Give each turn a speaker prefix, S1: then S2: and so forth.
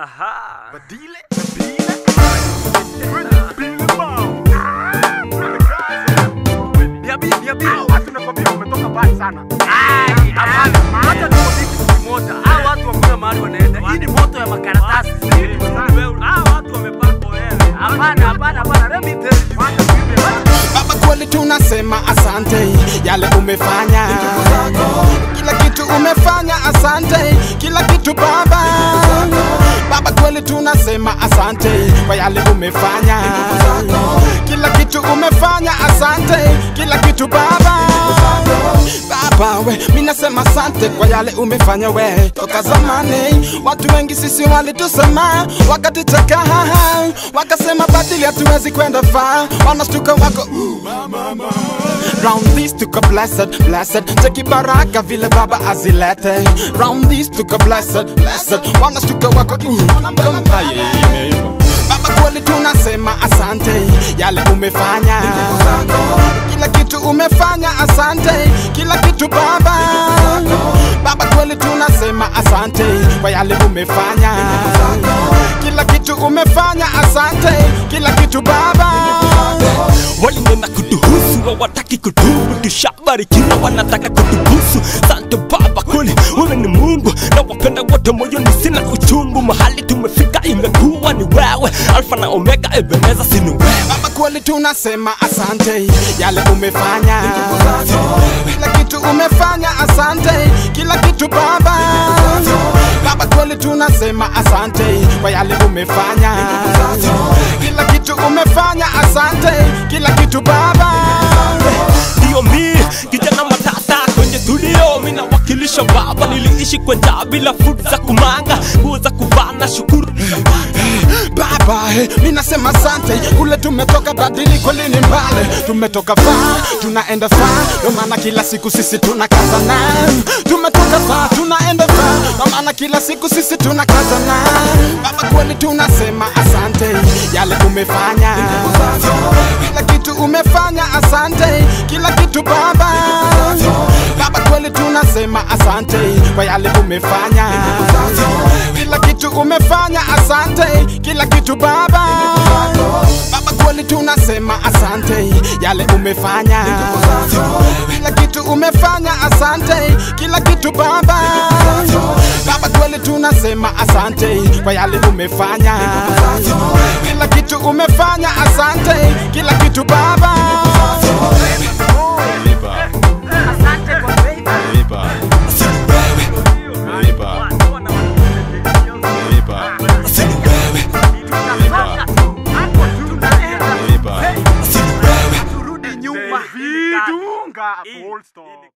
S1: Aha.
S2: Badile. Watu nakwambia umetoka mbali sana.
S1: Hapana, hata niko kitu kimoja. Hao watu wakuna mahali wanaenda. Hii ni moto ya makaratasi. Hao watu wamepaka wewe. Hapana, let me tell you.
S3: Baba kweli tunasema asante, yale umefanya, kila kitu umefanya, asante, kila kitu baba. Baba kweli tunasema asante, kwa yale umefanya, kila kitu umefanya, asante, kila kitu baba. Baba we, mimi nasema asante kwa yale umefanya we. Toka zamani watu wengi sisi walitusema, wakati taka wakasema badili hatuwezi kwenda far, wanastuka wako round this tuka blessed, cheki baraka vile baba azilete. Round this tuka blessed, wanastuka wako Baba kweli tunasema asante, yale umefanya, kila kitu umefanya, asante, kila kitu baba. Baba kweli tunasema asante, kwa yale umefanya, kila kitu umefanya, asante, kila kitu baba.
S4: Walinena kutuhusu, hawataki kutubu, tushabarikiwa wanataka kutubusu. Asante baba kweli, wewe ni Mungu, na wapenda wote moyoni sina uchungu. Mahali tumefika imekuwa ni wewe, Alfa na Omega, Ebeneza sini wewe.
S3: Baba kweli tunasema asante, yale umefanya, kila kitu umefanya, asante, kila kitu baba. Baba kweli tunasema asante, kwa yale umefanya, kila kitu umefanya, asante, kila kitu baba.
S4: Ndio mimi kijana matata kwenye studio, mimi nawakilisha baba. Niliishi kwa njaa bila food za kumanga, nguo za kuvaa na shukuru
S3: Baba, mimi nasema asante, kule tumetoka badili kweli ni mbali. Tumetoka far, tunaenda far, ndio maana kila siku sisi tunakazana. Tumetoka far, tunaenda far, ndio maana kila siku sisi tunakazana. Baba kweli tunasema asante, yale umefanya, kila kitu umefanya, asante, kila kitu baba. Baba kweli tunasema asante, kwa yale umefanya, kila kitu umefanya, asante, kila kitu baba. Baba kweli tunasema asante, yale umefanya, kila kitu umefanya, asante, kila kitu baba. Baba kweli tunasema asante, kwa yale umefanya, kila kitu umefanya, asante, kila kitu baba.
S2: Vidunga full stop.